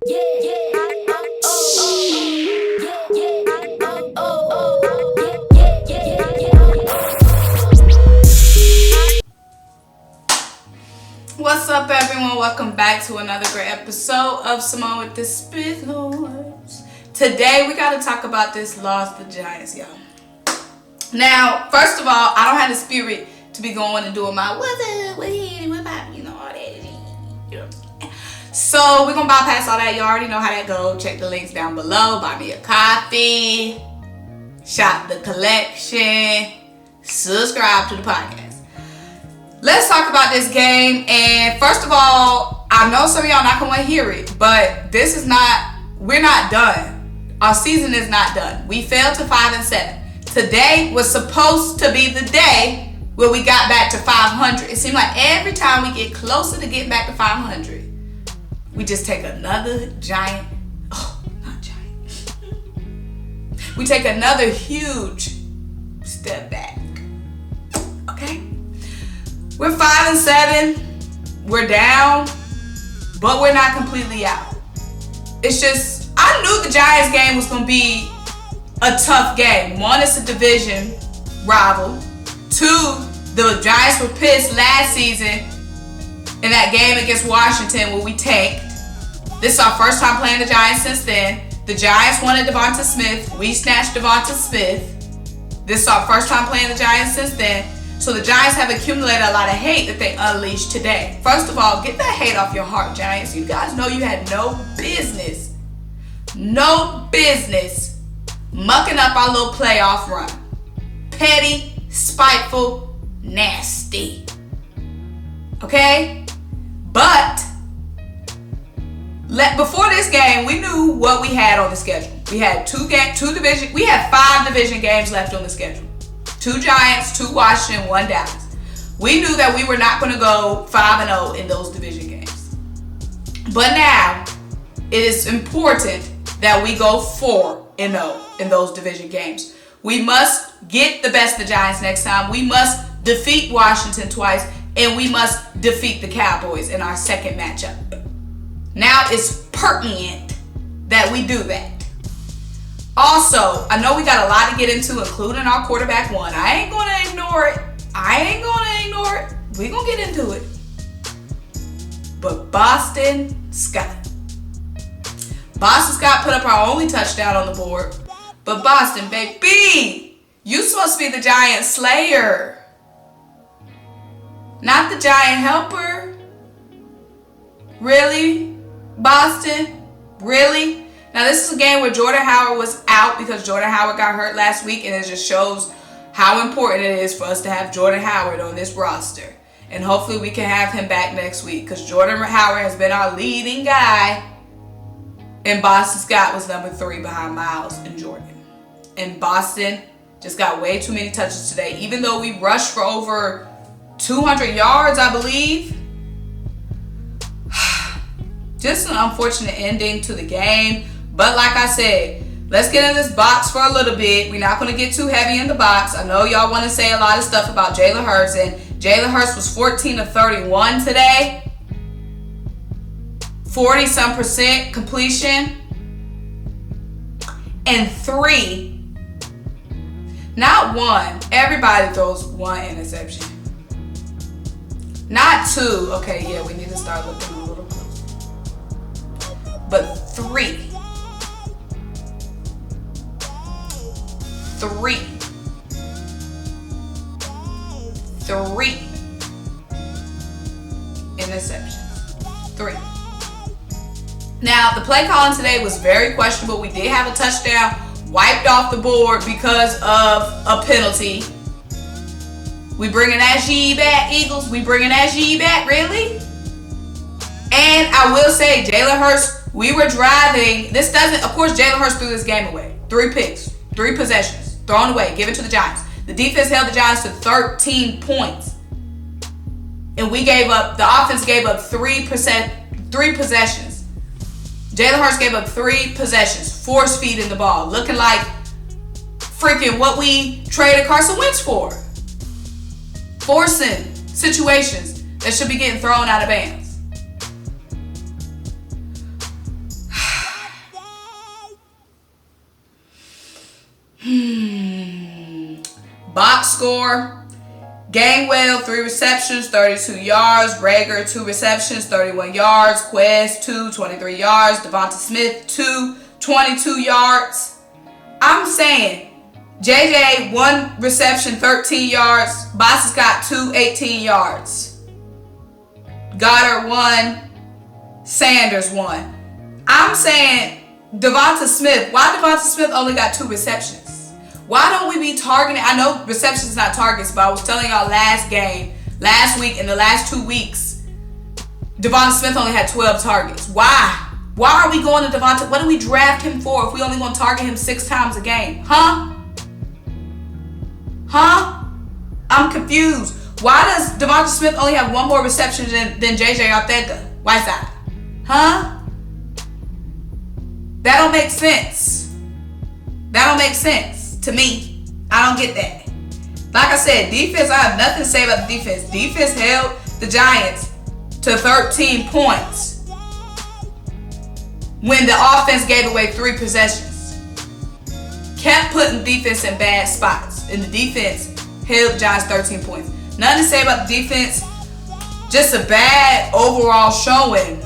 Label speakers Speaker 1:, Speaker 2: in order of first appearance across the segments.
Speaker 1: What's up, everyone? Welcome back to another great episode of Symone with the Sports. Today we got to talk about this loss to the Giants, y'all. Now, first of all, I don't have the spirit to be going and doing my what's up, what hit, what about, all that. So we're gonna bypass all that. You already know how that goes. Check the links down below. Buy me a coffee. Shop the collection. Subscribe to the podcast. Let's talk about this game. And first of all, I know some of y'all not gonna hear it, but we're not done. Our season is not done. We fell to 5-7. Today was supposed to be the day where we got back to 500. It seemed like every time we get closer to getting back to 500, we just take another we take another huge step back. Okay? We're 5-7. We're down, but we're not completely out. It's just, I knew the Giants game was going to be a tough game. One, it's a division rival. Two, the Giants were pissed last season in that game against Washington where we tanked. This is our first time playing the Giants since then. The Giants wanted DEVONTA Smith. We snatched DEVONTA Smith. This is our first time playing the Giants since then. So the Giants have accumulated a lot of hate that they unleashed today. First of all, get that hate off your heart, Giants. You guys know you had no business mucking up our little playoff run. Petty, spiteful, nasty. Okay? But before this game, we knew what we had on the schedule. We had 5 division games left on the schedule. 2 Giants, 2 Washington, 1 Dallas. We knew that we were not going to go 5-0 in those division games. But now, it is important that we go 4-0 in those division games. We must get the best of the Giants next time. We must defeat Washington twice, and we must defeat the Cowboys in our second matchup. Now it's pertinent that we do that. Also, I know we got a lot to get into, including our quarterback one. I ain't going to ignore it. We're going to get into it. But Boston Scott put up our only touchdown on the board. But Boston, baby, you supposed to be the Giant Slayer, not the Giant Helper. Really? Boston? Really? Now, this is a game where Jordan Howard was out because Jordan Howard got hurt last week, and it just shows how important it is for us to have Jordan Howard on this roster. And hopefully we can have him back next week because Jordan Howard has been our leading guy, and Boston Scott was number 3 behind Miles and Jordan. And Boston just got way too many touches today, even though we rushed for over 200 yards, I believe. Just an unfortunate ending to the game. But like I said, let's get in this box for a little bit. We're not going to get too heavy in the box. I know y'all want to say a lot of stuff about Jalen Hurts. And Jalen Hurts was 14 of 31 today. 40-some% completion. And 3. Not 1. Everybody throws 1 interception. Not 2. Okay, yeah, we need to start looking a little closer. But 3 interceptions. 3. Now, the play calling today was very questionable. We did have a touchdown wiped off the board because of a penalty. We bringing that G back, Eagles? We bringing that G back, really? And I will say, Jalen Hurts, we were driving. Of course, Jalen Hurts threw this game away. 3 picks, 3 possessions, thrown away, given to the Giants. The defense held the Giants to 13 points. And the offense gave up 3 possessions. Jalen Hurts gave up 3 possessions, force feeding the ball, looking like freaking what we traded Carson Wentz for. Forcing situations that should be getting thrown out of bounds. Box score. Gainwell, 3 receptions, 32 yards. Rager, 2 receptions, 31 yards. Quez, 2, 23 yards. DeVonta Smith, 2, 22 yards. I'm saying JJ, 1 reception, 13 yards. Boss got 2, 18 yards. Goddard, 1. Sanders, 1. I'm saying DeVonta Smith. Why DeVonta Smith only got 2 receptions? Why don't we be targeting? I know receptions not targets, but I was telling y'all last week, in the last 2 weeks, DeVonta Smith only had 12 targets. Why? Why are we going to DeVonta? What do we draft him for if we only want to target him 6 times a game? Huh? I'm confused. Why does DeVonta Smith only have 1 more reception than JJ Arcega-Whiteside? Huh? That don't make sense. That don't make sense. To me, I don't get that. Like I said, defense, I have nothing to say about the defense. Defense held the Giants to 13 points when the offense gave away 3 possessions. Kept putting defense in bad spots, and the defense held the Giants 13 points. Nothing to say about the defense. Just a bad overall showing.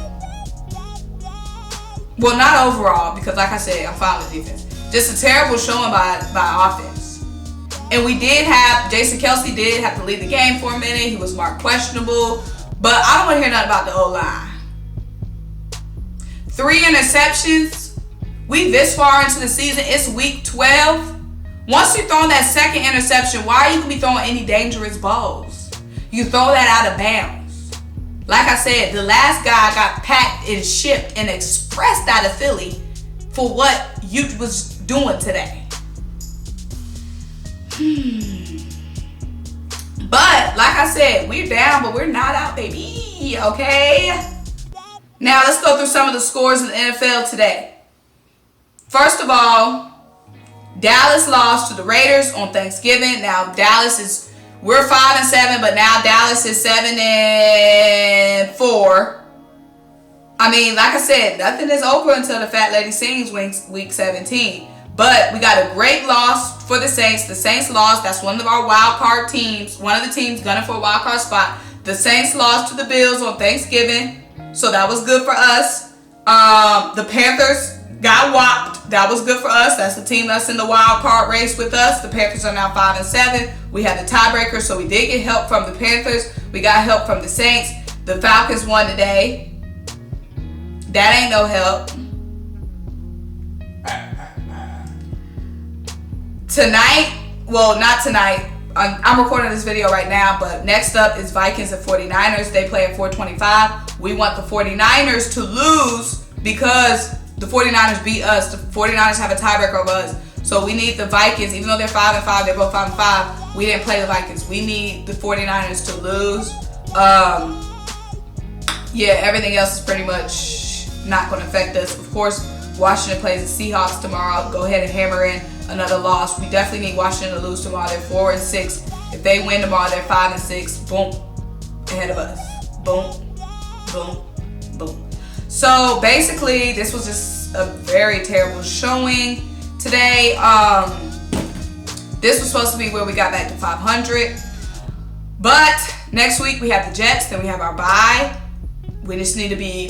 Speaker 1: Well, not overall, because like I said, I'm fine with defense. Just a terrible showing by offense. And we did have, Jason Kelce did have to leave the game for a minute. He was marked questionable. But I don't want to hear nothing about the O-line. 3 interceptions. We this far into the season. It's week 12. Once you throw that second interception, why are you going to be throwing any dangerous balls? You throw that out of bounds. Like I said, the last guy got packed and shipped and expressed out of Philly for what you was doing today. But like I said, we're down, but we're not out, baby. Okay. Now let's go through some of the scores in the NFL today. First of all, Dallas lost to the Raiders on Thanksgiving. Now we're 5-7, but now Dallas is 7-4. I mean, like I said, nothing is over until the fat lady sings week 17. But we got a great loss for the Saints. The Saints lost. That's one of our wild card teams. One of the teams gunning for a wild card spot. The Saints lost to the Bills on Thanksgiving. So that was good for us. The Panthers got whopped. That was good for us. That's the team that's in the wild card race with us. The Panthers are now 5-7. We had the tiebreaker, so we did get help from the Panthers. We got help from the Saints. The Falcons won today. That ain't no help. Tonight, well, not tonight. I'm recording this video right now, but next up is Vikings and 49ers. They play at 4:25. We want the 49ers to lose because the 49ers beat us. The 49ers have a tiebreaker over us. So we need the Vikings, even though they're 5-5, they're both 5-5. We didn't play the Vikings. We need the 49ers to lose. Yeah, everything else is pretty much not going to affect us. Of course, Washington plays the Seahawks tomorrow. Go ahead and hammer in another loss. We definitely need Washington to lose tomorrow. They're 4-6. If they win tomorrow, they're 5-6. Boom, ahead of us. Boom, boom, boom. So basically, this was just a very terrible showing today. This was supposed to be where we got back to 500. But next week we have the Jets. Then we have our bye. We just need to be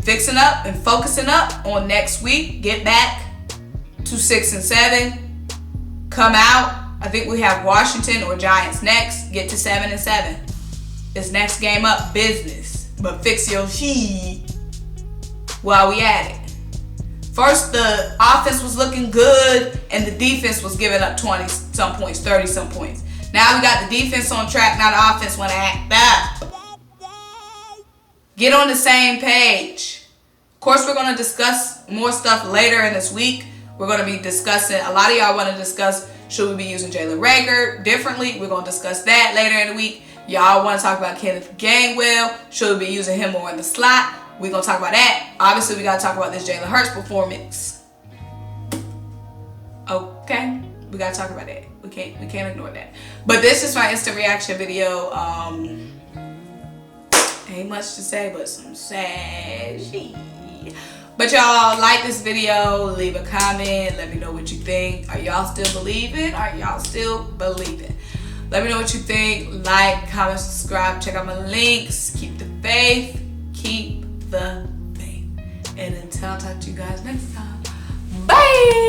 Speaker 1: fixing up and focusing up on next week. Get back to 6-7. Come out. I think we have Washington or Giants next. Get to 7-7. This next game up, business. But fix your shit while we at it. First, the offense was looking good and the defense was giving up 20-some points, 30-some points. Now we got the defense on track. Now the offense want to act up. Get on the same page. Of course, we're going to discuss more stuff later in this week. We're going to be discussing, a lot of y'all want to discuss, should we be using Jalen Rager differently? We're going to discuss that later in the week. Y'all want to talk about Kenneth Gainwell. Should we be using him more in the slot? We're going to talk about that. Obviously, we got to talk about this Jalen Hurts performance. Okay? We got to talk about that. We can't ignore that. But this is my instant reaction video. Ain't much to say, but some sad shit. But y'all, like this video, leave a comment, let me know what you think. Are y'all still believing? Are y'all still believing? Let me know what you think. Like, comment, subscribe, check out my links. Keep the faith. Keep the faith. And until I talk to you guys next time, bye!